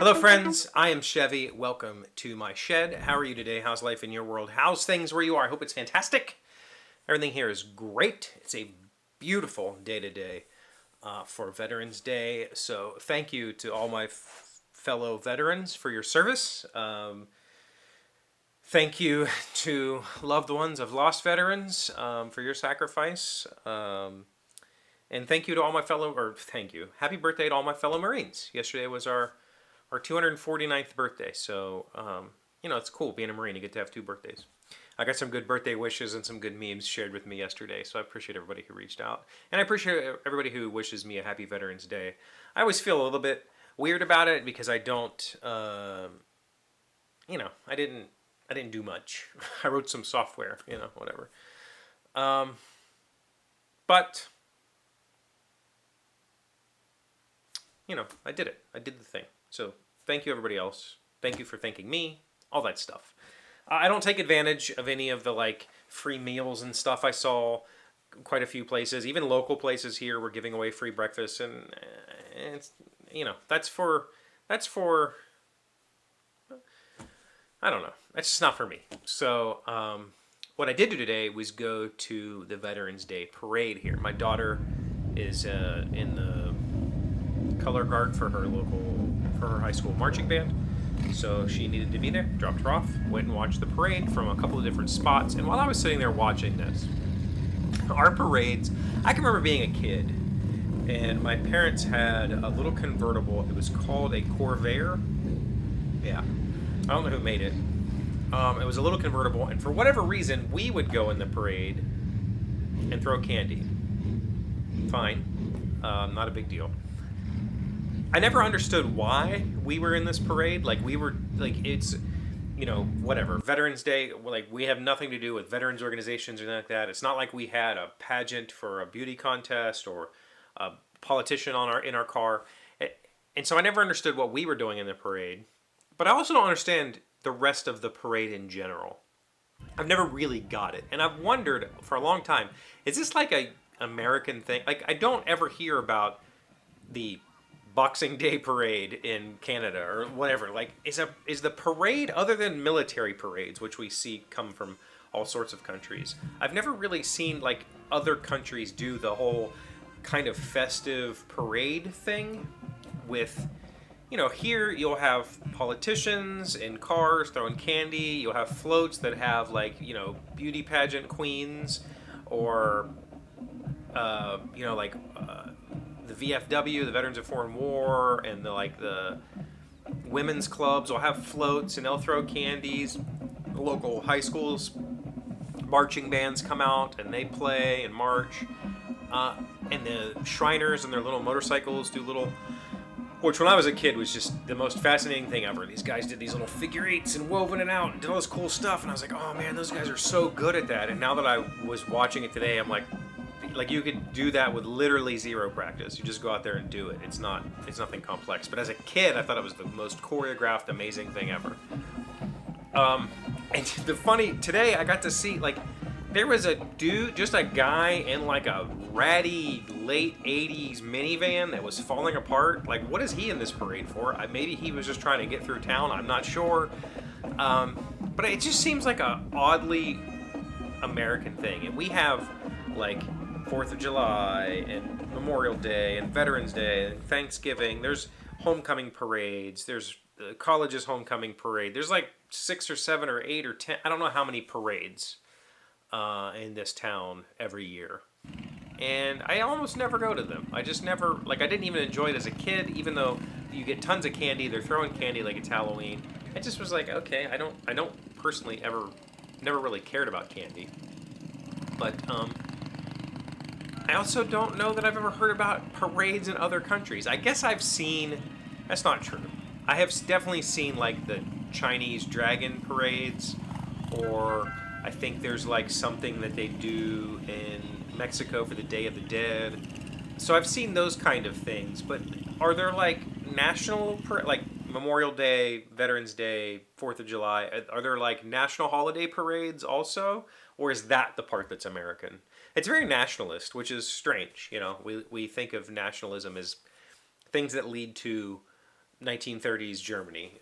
Hello, friends. I am Chevy. Welcome to my shed. How are you today? How's life in your world? How's things where you are? I hope it's fantastic. Everything here is great. It's a beautiful day today for Veterans Day. So thank you to all my fellow veterans for your service. Thank you to loved ones of lost veterans for your sacrifice. And thank you to all my thank you. Happy birthday to all my fellow Marines. Yesterday was our 249th birthday. So, it's cool being a Marine. You get to have two birthdays. I got some good birthday wishes and some good memes shared with me yesterday. So I appreciate everybody who reached out. And I appreciate everybody who wishes me a happy Veterans Day. I always feel a little bit weird about it because I don't, I didn't do much. I wrote some software, whatever. But, I did it. I did the thing. So thank you, everybody else. Thank you for thanking me. All that stuff. I don't take advantage of any of the free meals and stuff. I saw quite a few places, even local places here, were giving away free breakfast, and it's, that's for I don't know. That's just not for me. So what I did do today was go to the Veterans Day parade here. My daughter is in the color guard for her high school marching band, so she needed to be there. Dropped her off, went and watched the parade from a couple of different spots. And while I was sitting there watching this, our parades, I can remember being a kid, and my parents had a little convertible. It was called a Corvair. Yeah, I don't know who made it. It was a little convertible, and for whatever reason, we would go in the parade and throw candy. Fine, not a big deal. I never understood why we were in this parade. It's, whatever. Veterans Day, we have nothing to do with veterans organizations or anything like that. It's not like we had a pageant for a beauty contest or a politician in our car. And so I never understood what we were doing in the parade. But I also don't understand the rest of the parade in general. I've never really got it. And I've wondered for a long time, is this like a American thing? I don't ever hear about the Boxing Day parade in Canada or whatever. Is the parade, other than military parades, which we see come from all sorts of countries, I've never really seen other countries do the whole kind of festive parade thing with, here you'll have politicians in cars throwing candy, you'll have floats that have beauty pageant queens, or the VFW, the Veterans of Foreign War, and the women's clubs will have floats and they'll throw candies. The local high schools marching bands come out and they play and march. And the Shriners and their little motorcycles do which when I was a kid was just the most fascinating thing ever. These guys did these little figure eights and woven it out and did all this cool stuff, and I was like, oh man, those guys are so good at that. And now that I was watching it today, I'm like you could do that with literally zero practice. You just go out there and do it. It's nothing complex. But as a kid, I thought it was the most choreographed, amazing thing ever. And today I got to see, there was a dude, just a guy in a ratty late 80s minivan that was falling apart. What is he in this parade for? Maybe he was just trying to get through town. I'm not sure. But it just seems like a oddly American thing. And we have 4th of July and Memorial Day and Veterans Day and Thanksgiving. There's homecoming parades. There's the college's homecoming parade. There's 6 or 7 or 8 or 10. I don't know how many parades in this town every year. And I almost never go to them. I just never, I didn't even enjoy it as a kid, even though you get tons of candy. They're throwing candy like it's Halloween. I just was okay, I don't personally never really cared about candy. But, I also don't know that I've ever heard about parades in other countries. I guess I've seen, that's not true. I have definitely seen the Chinese dragon parades, or I think there's something that they do in Mexico for the Day of the Dead. So I've seen those kind of things, but are there national, Memorial Day, Veterans Day, 4th of July, are there national holiday parades also? Or is that the part that's American? It's very nationalist, which is strange. We think of nationalism as things that lead to 1930s Germany,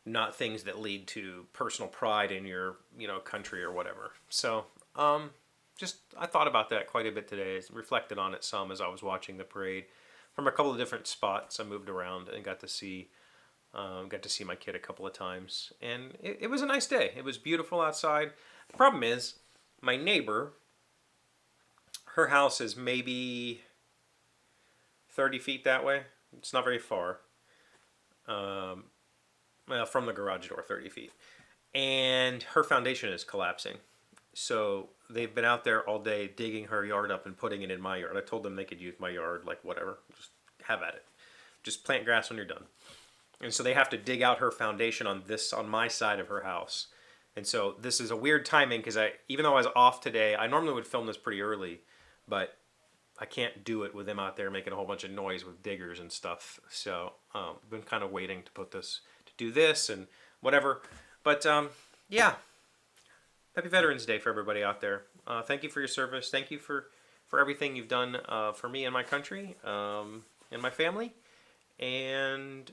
not things that lead to personal pride in your country or whatever. So just I thought about that quite a bit today. I reflected on it some as I was watching the parade from a couple of different spots. I moved around and got to see my kid a couple of times, and it was a nice day. It was beautiful outside. The problem is my neighbor. Her house is maybe 30 feet that way. It's not very far. Well, from the garage door, 30 feet. And her foundation is collapsing. So they've been out there all day digging her yard up and putting it in my yard. I told them they could use my yard, like whatever. Just have at it. Just plant grass when you're done. And so they have to dig out her foundation on my side of her house. And so this is a weird timing because even though I was off today, I normally would film this pretty early, but I can't do it with them out there making a whole bunch of noise with diggers and stuff. So I've been kind of waiting to do this and whatever. But yeah, happy Veterans Day for everybody out there. Thank you for your service. Thank you for everything you've done for me and my country and my family. And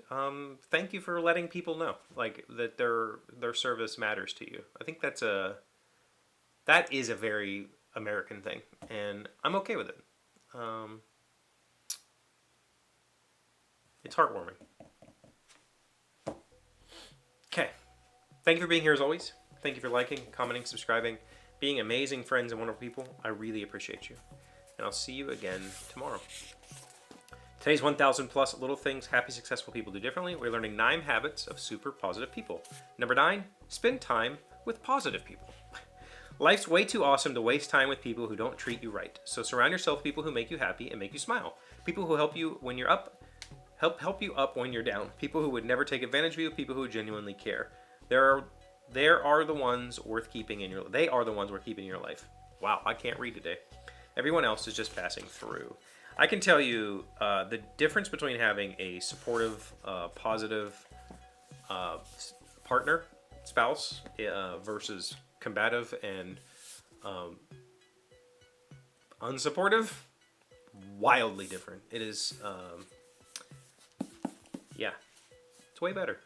thank you for letting people know like that their service matters to you. I think that is a very American thing, and I'm okay with it. It's heartwarming. Okay. Thank you for being here as always. Thank you for liking, commenting, subscribing, being amazing friends and wonderful people. I really appreciate you. And I'll see you again tomorrow. Today's 1,000 plus little things happy, successful people do differently. We're learning 9 habits of super positive people. Number 9, spend time with positive people. Life's way too awesome to waste time with people who don't treat you right. So surround yourself with people who make you happy and make you smile. People who help you when you're up, help you up when you're down. People who would never take advantage of you. People who genuinely care. They are the ones worth keeping in your. They are the ones worth keeping in your life. Wow, I can't read today. Everyone else is just passing through. I can tell you the difference between having a supportive, positive partner, spouse, versus combative and unsupportive, wildly different. It is, yeah, it's way better.